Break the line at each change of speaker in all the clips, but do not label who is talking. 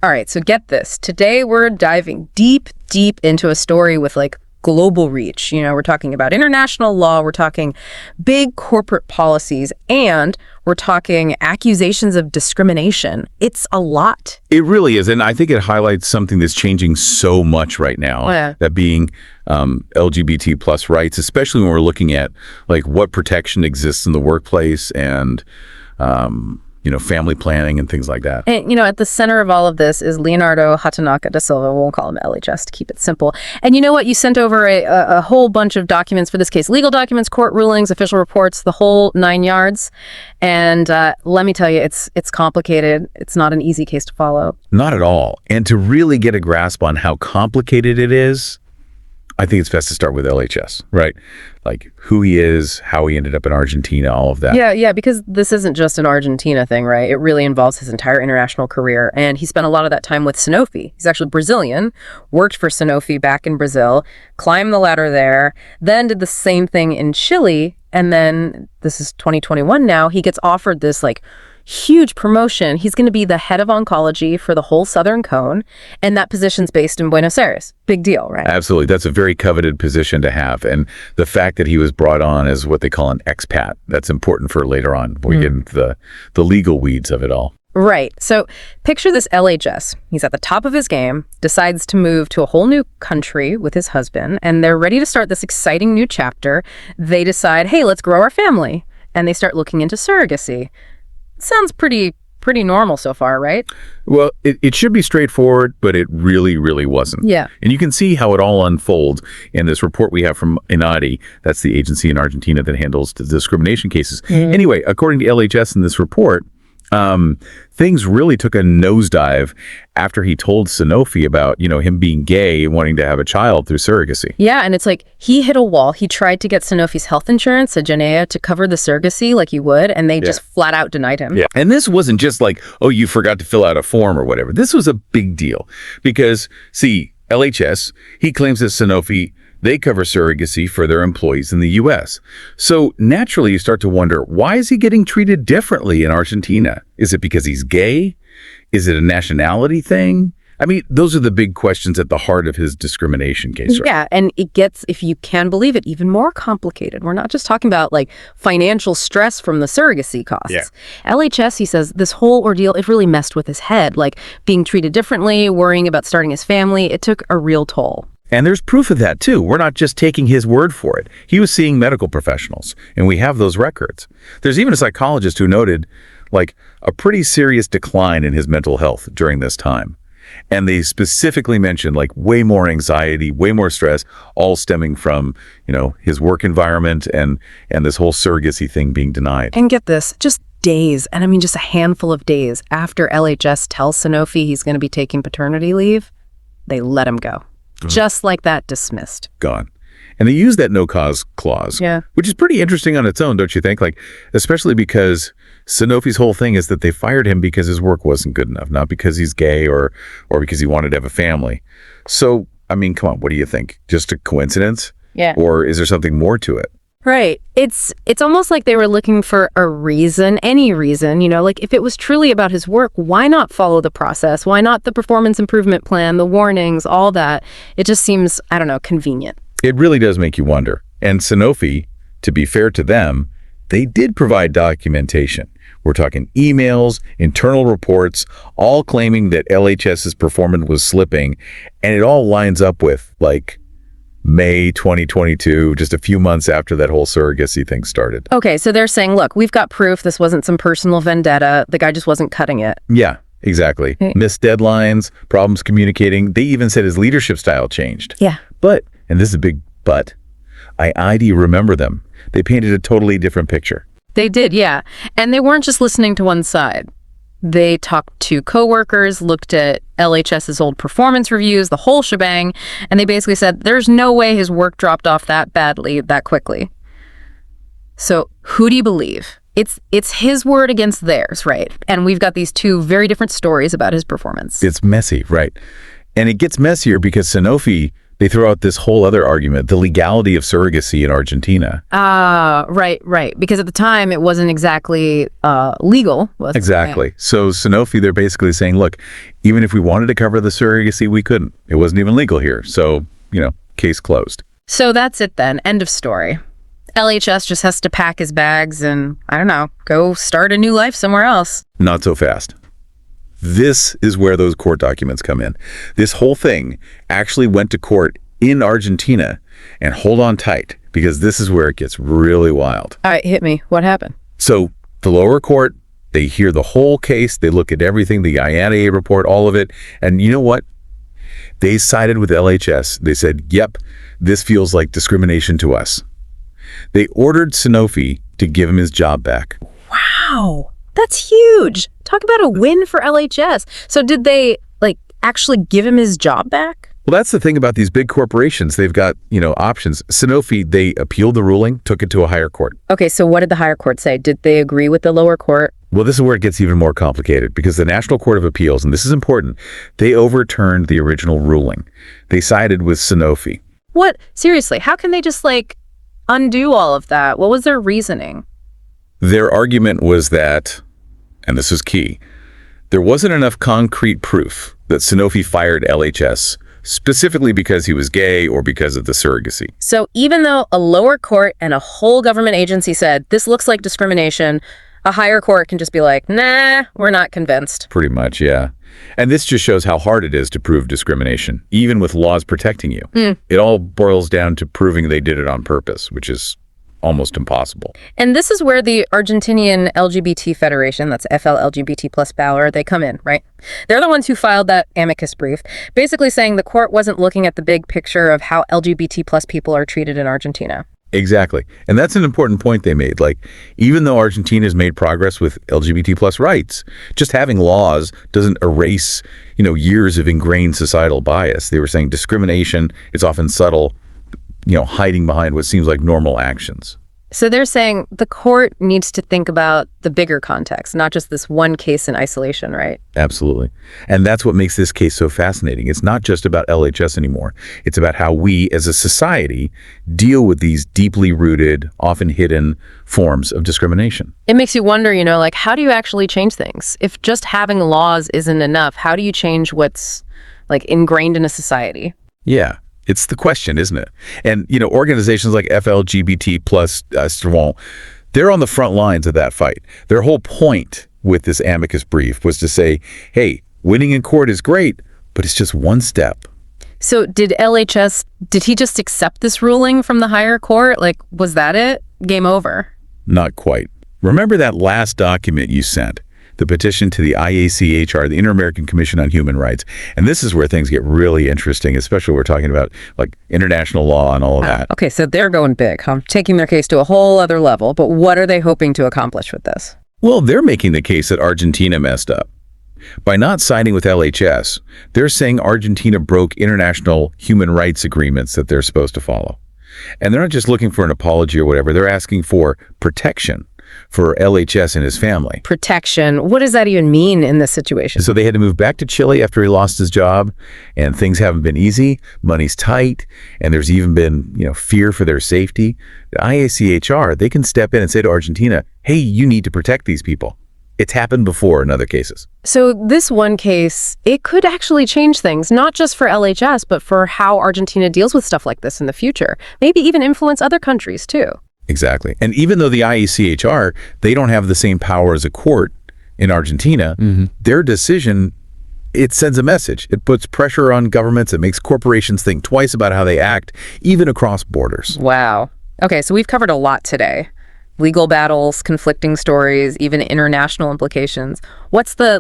All right, so get this. Today we're diving deep into a story with global reach. We're talking about international law, we're talking big corporate policies, and we're talking accusations of discrimination. It's a lot.
It really is, and I think it highlights something that's changing so much right now, that being LGBT plus rights, especially when we're looking at what protection exists in the workplace and family planning and things like that.
And, at the center of all of this is Leonardo HATANAKA da Silva. We'll call him LHS to keep it simple. And you know what? You sent over a whole bunch of documents for this case. Legal documents, court rulings, official reports, the whole 9 yards. And let me tell you, it's complicated. It's not an easy case to follow.
Not at all. And to really get a grasp on how complicated it is, I think it's best to start with LHS, right? Who he is, how he ended up in Argentina, all of that.
Yeah, because this isn't just an Argentina thing, right? It really involves his entire international career. And he spent a lot of that time with Sanofi. He's actually Brazilian, worked for Sanofi back in Brazil, climbed the ladder there, then did the same thing in Chile. And then, this is 2021 now, he gets offered this huge promotion. He's going to be the head of oncology for the whole Southern Cone, and that position's based in Buenos Aires. Big deal, right?
Absolutely. That's a very coveted position to have. And the fact that he was brought on as what they call an expat, that's important for later on when we get into the legal weeds of it all.
Right. So picture this LHS. He's at the top of his game, decides to move to a whole new country with his husband, and they're ready to start this exciting new chapter. They decide, hey, let's grow our family. And they start looking into surrogacy. Sounds pretty normal so far, right?
Well, it should be straightforward, but it really, really wasn't.
Yeah.
And you can see how it all unfolds in this report we have from INADI. That's the agency in Argentina that handles the discrimination cases. Anyway, according to LHS in this report, things really took a nosedive after he told Sanofi about, him being gay and wanting to have a child through surrogacy.
Yeah, and it's he hit a wall. He tried to get Sanofi's health insurance, Agenea, to cover the surrogacy like he would, and they just flat out denied him.
Yeah, and this wasn't just oh, you forgot to fill out a form or whatever. This was a big deal because, see, LHS, he claims that Sanofi, they cover surrogacy for their employees in the U.S. So naturally, you start to wonder, why is he getting treated differently in Argentina? Is it because he's gay? Is it a nationality thing? I mean, those are the big questions at the heart of his discrimination case, right?
Yeah, and it gets, if you can believe it, even more complicated. We're not just talking about financial stress from the surrogacy costs.
Yeah.
LHS, he says, this whole ordeal, it really messed with his head, being treated differently, worrying about starting his family. It took a real toll.
And there's proof of that, too. We're not just taking his word for it. He was seeing medical professionals, and we have those records. There's even a psychologist who noted, a pretty serious decline in his mental health during this time. And they specifically mentioned, way more anxiety, way more stress, all stemming from, his work environment and this whole surrogacy thing being denied.
And get this, just days, and I mean just a handful of days after LHS tells Sanofi he's going to be taking paternity leave, they let him go. Just like that, dismissed.
Gone. And they use that no-cause clause, which is pretty interesting on its own, don't you think? Especially because Sanofi's whole thing is that they fired him because his work wasn't good enough, not because he's gay or because he wanted to have a family. So, I mean, come on, what do you think? Just a coincidence?
Yeah.
Or is there something more to it?
Right. It's almost like they were looking for a reason, any reason, if it was truly about his work, why not follow the process? Why not the performance improvement plan, the warnings, all that? It just seems, I don't know, convenient.
It really does make you wonder. And Sanofi, to be fair to them, they did provide documentation. We're talking emails, internal reports, all claiming that LHS's performance was slipping. And it all lines up with, May 2022, just a few months after that whole surrogacy thing started.
Okay, so they're saying, look, we've got proof this wasn't some personal vendetta. The guy just wasn't cutting it.
Yeah, exactly. Missed deadlines, problems communicating. They even said his leadership style changed.
Yeah.
But, and this is a big but, IID remember them. They painted a totally different picture.
They did, yeah. And they weren't just listening to one side. They talked to coworkers, looked at LHS's old performance reviews, the whole shebang, and they basically said there's no way his work dropped off that badly, that quickly. So who do you believe? It's his word against theirs, right? And we've got these two very different stories about his performance.
It's messy, right? And it gets messier because Sanofi They throw out this whole other argument, the legality of surrogacy in Argentina.
Right. Because at the time, it wasn't exactly legal.
Exactly. So Sanofi, they're basically saying, look, even if we wanted to cover the surrogacy, we couldn't. It wasn't even legal here. So, case closed.
So that's it then. End of story. LHS just has to pack his bags and, I don't know, go start a new life somewhere else.
Not so fast. This is where those court documents come in. This whole thing actually went to court in Argentina, and hold on tight, because this is where it gets really wild.
All right, hit me. What happened?
So the lower court, they hear the whole case, they look at everything, the IATA report, all of it, and you know what? They sided with LHS. They said, yep, this feels like discrimination to us. They ordered Sanofi to give him his job back.
Wow. That's huge. Talk about a win for LHS. So did they, actually give him his job back?
Well, that's the thing about these big corporations. They've got, options. Sanofi, they appealed the ruling, took it to a higher court.
Okay, so what did the higher court say? Did they agree with the lower court?
Well, this is where it gets even more complicated, because the National Court of Appeals, and this is important, they overturned the original ruling. They sided with Sanofi.
What? Seriously, how can they just, undo all of that? What was their reasoning?
Their argument was that, and this is key, there wasn't enough concrete proof that Sanofi fired LHS specifically because he was gay or because of the surrogacy.
So even though a lower court and a whole government agency said, this looks like discrimination, a higher court can just be like, nah, we're not convinced.
Pretty much, yeah. And this just shows how hard it is to prove discrimination, even with laws protecting you. It all boils down to proving they did it on purpose, which is almost impossible.
And this is where the Argentinian LGBT Federation, that's FLGBT plus Valor, they come in, right? They're the ones who filed that amicus brief, basically saying the court wasn't looking at the big picture of how LGBT plus people are treated in Argentina.
Exactly. And that's an important point they made. Even though Argentina's made progress with LGBT plus rights, just having laws doesn't erase, years of ingrained societal bias. They were saying discrimination is often subtle, hiding behind what seems like normal actions.
So they're saying the court needs to think about the bigger context, not just this one case in isolation, right?
Absolutely. And that's what makes this case so fascinating. It's not just about LHS anymore. It's about how we as a society deal with these deeply rooted, often hidden forms of discrimination.
It makes you wonder, how do you actually change things? If just having laws isn't enough, how do you change what's ingrained in a society?
Yeah. It's the question, isn't it? And, organizations like FLGBT plus they're on the front lines of that fight. Their whole point with this amicus brief was to say, hey, winning in court is great, but it's just one step.
So did he just accept this ruling from the higher court? Was that it? Game over?
Not quite. Remember that last document you sent? The petition to the IACHR, the Inter-American Commission on Human Rights. And this is where things get really interesting, especially when we're talking about international law and all of that.
Okay, so they're going big, huh? Taking their case to a whole other level. But what are they hoping to accomplish with this?
Well, they're making the case that Argentina messed up. By not siding with LHS, they're saying Argentina broke international human rights agreements that they're supposed to follow. And they're not just looking for an apology or whatever. They're asking for protection for LHS and his family.
Protection. What does that even mean in this situation?
So they had to move back to Chile after he lost his job, and things haven't been easy. Money's tight, and there's even been, fear for their safety. The IACHR, they can step in and say to Argentina, hey, you need to protect these people. It's happened before in other cases.
So this one case, it could actually change things, not just for LHS, but for how Argentina deals with stuff like this in the future. Maybe even influence other countries too.
Exactly. And even though the IACHR, they don't have the same power as a court in Argentina, their decision, it sends a message. It puts pressure on governments. It makes corporations think twice about how they act, even across borders.
Wow. Okay, so we've covered a lot today. Legal battles, conflicting stories, even international implications. What's the,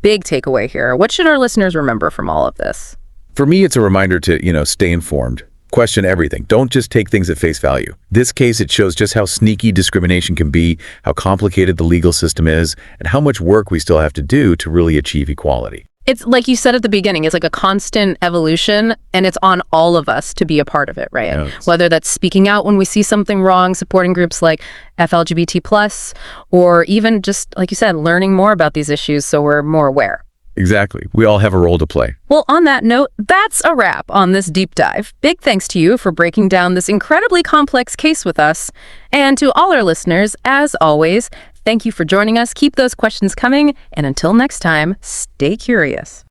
big takeaway here? What should our listeners remember from all of this?
For me, it's a reminder to, stay informed. Question everything. Don't just take things at face value. This case, it shows just how sneaky discrimination can be, how complicated the legal system is, and how much work we still have to do to really achieve equality.
It's like you said at the beginning, it's like a constant evolution, and it's on all of us to be a part of it, right?
Yes.
Whether that's speaking out when we see something wrong, supporting groups like FLGBT+, or even just, like you said, learning more about these issues so we're more aware.
Exactly. We all have a role to play.
Well, on that note, that's a wrap on this deep dive. Big thanks to you for breaking down this incredibly complex case with us. And to all our listeners, as always, thank you for joining us. Keep those questions coming. And until next time, stay curious.